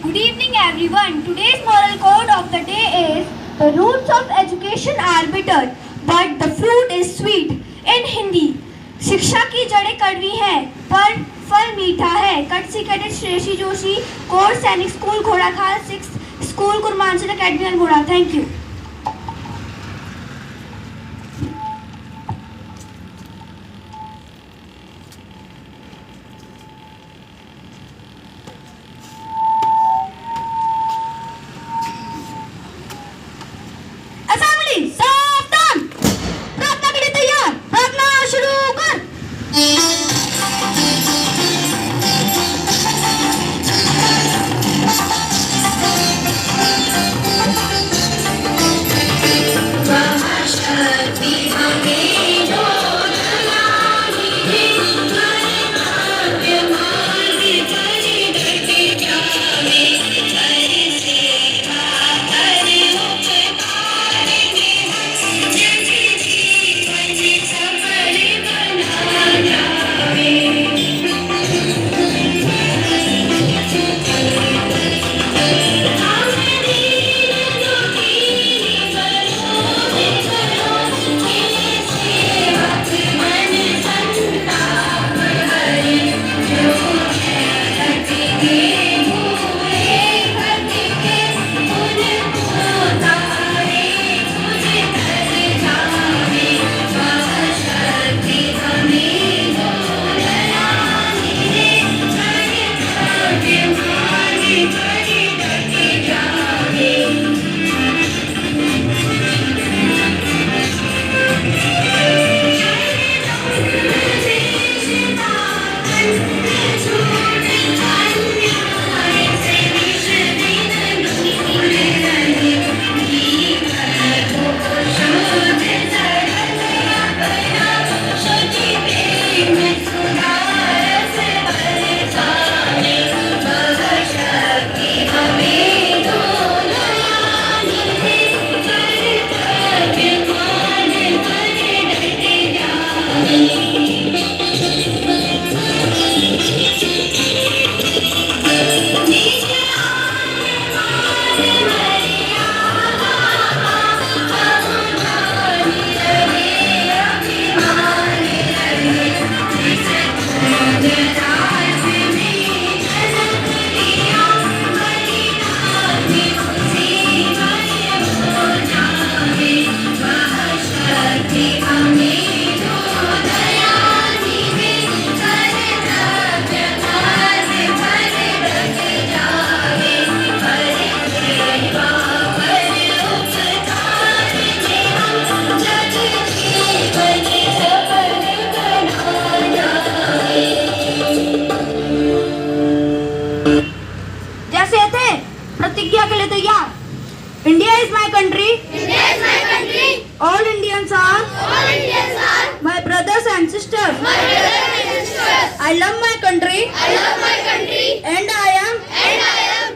Good evening everyone. Today's moral code of the day is the roots of education are bitter but the fruit is sweet. In Hindi, शिक्षा की जड़ें कड़वी हैं पर फल मीठा है. कटसी कैडेट श्रेयसी जोशी, कोर Sainik school Ghorakhal 6 school Kurmanchal academy Almora. Thank you. सावधान! प्रार्थना के लिए तैयार. प्रार्थना शुरू कर. प्रतिज्ञा के लिए तैयार. India is my country. India is my country. All Indians are my brothers and sisters. My brothers and sisters. I love my country. I love my country. And I am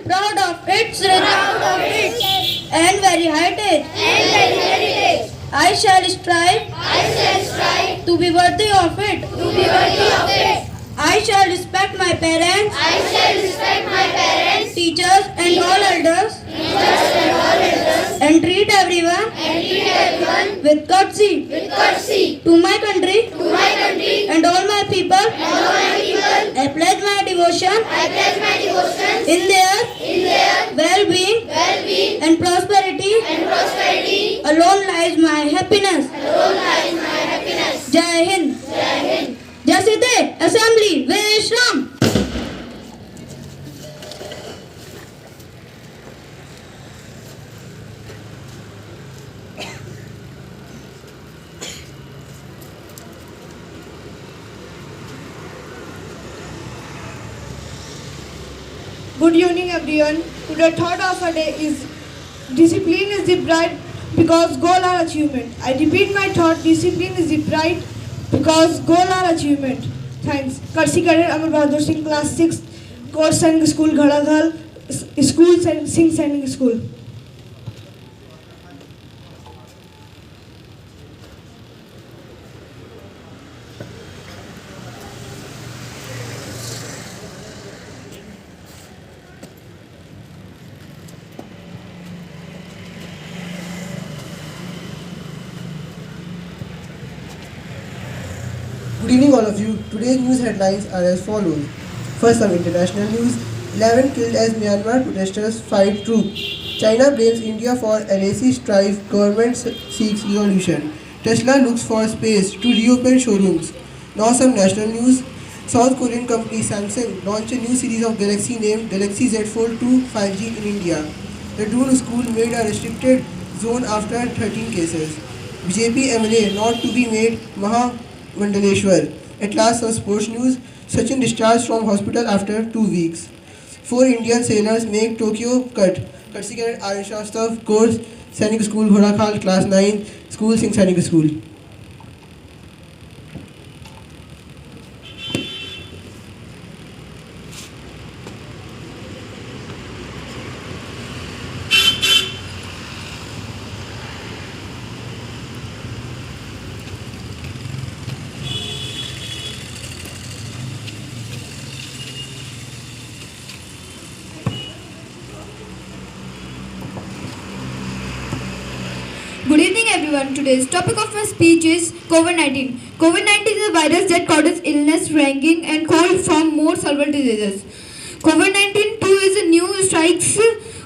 proud of its rich and very heritage. I shall strive to be worthy of it. I shall respect my parents, teachers and all elders, and treat everyone with courtesy. To my country and all my people, I pledge my devotion in their well-being and prosperity. Alone lies my happiness. Jai Hind. Jasite Assembly Vishram. Good evening everyone. Today thought of the day is discipline is the bride because goal are achievement. I repeat my thought, discipline is the bride because goal are achievement. Thanks. Kursi Cadet Amar Bahadur Singh, class 6, Course Sainik School, Ghadaghal, School Singh Sainik School. evening, all of you. Today's news headlines are as follows. First, some international news. 11 killed as Myanmar protesters fight coup. China blames India for LAC strife. Government seeks resolution. Tesla looks for space to reopen showrooms. Now, some national news. South Korean company Samsung launched a new series of Galaxy named Galaxy Z Fold 2 5G in India. The Doon school made a restricted zone after 13 cases. BJP MLA not to be made Maha Mandaleshwar. At last, some sports news. Sachin discharged from hospital after 2 weeks. 4 Indian sailors make Tokyo cut. Courtesy cadet Arya Shastav, course Sainik School, Ghorakhal, class 9, school Singh Sainik School. Good evening, everyone. Today's topic of my speech is COVID-19. COVID-19 is a virus that causes illness, ranking, and cold from more several diseases. COVID-19 too is a new strikes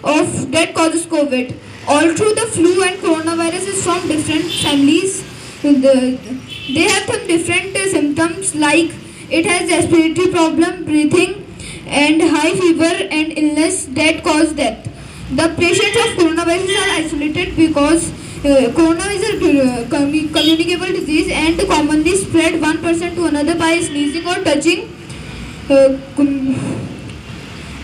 of that causes COVID. Although the flu and coronavirus is from different families, they have some different symptoms like it has respiratory problem, breathing, and high fever and illness that cause death. The patients of coronavirus are isolated because corona is a communicable disease and commonly spread one person to another by sneezing or touching.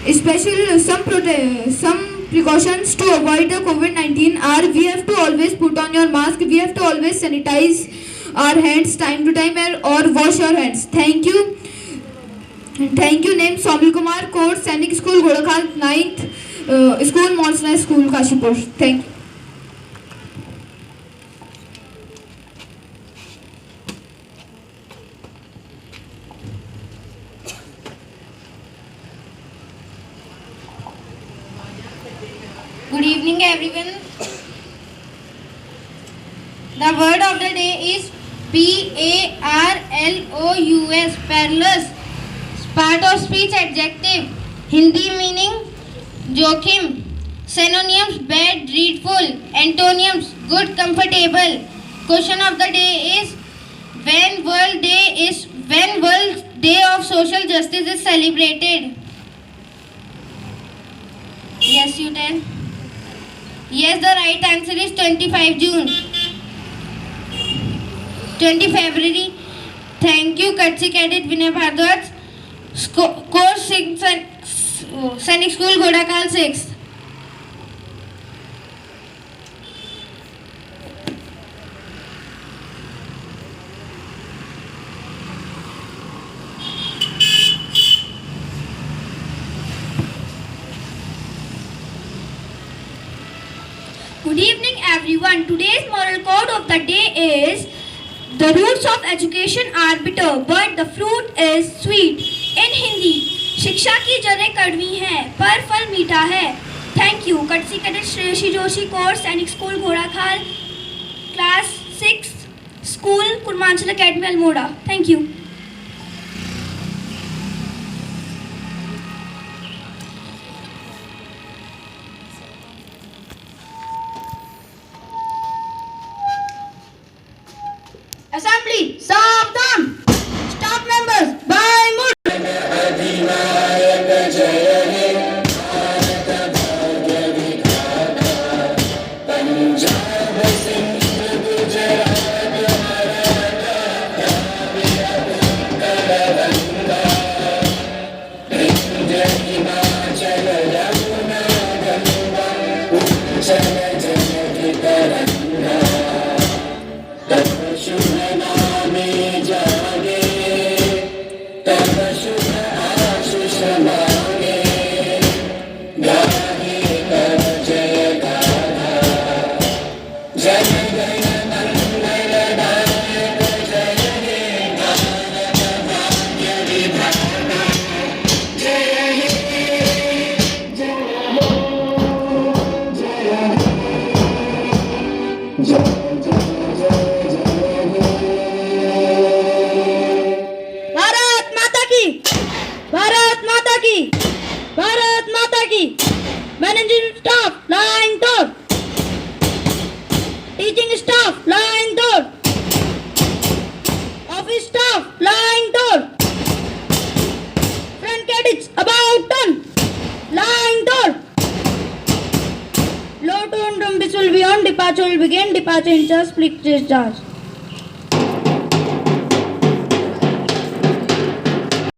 Especially some precautions to avoid the COVID-19 are we have to always put on your mask, we have to always sanitize our hands time to time or wash your hands. Thank you. Thank you. Name Somil Kumar, course Sainik School, Ghorakhal, 9th School, Monsna School, Kashipur. Thank you. Good evening, everyone. The word of the day is parlous. Parlous. Part of speech adjective. Hindi meaning jokhim. Synonyms bad, dreadful. Antonyms good, comfortable. Question of the day is when World Day of Social Justice is celebrated? Yes, you tell. Yes, the right answer is 25 June. 20 February. Thank you, courtesy cadet Vinay Bhardwaj. Course Sainik School, Ghorakhal 6. Good evening, everyone. Today's moral code of the day is the roots of education are bitter, but the fruit is sweet. In Hindi, शिक्षा की जड़ें कड़वी हैं, पर फल मीठा है. Thank you. Courtesy cadet Shreyashi Joshi, course Sainik School, Ghorakhal, class 6, school Kurmanchal Academy, Almora. Thank you. Assembly, Saavdhan! Staff members, by mood! Shubh Name Jaya की, भारत माता की. Managing staff, line door. Teaching staff, line door. Office staff, line door. Front cadets, about done. Line door. Low to and whistle will be on, departure will begin, departure in charge, split discharge.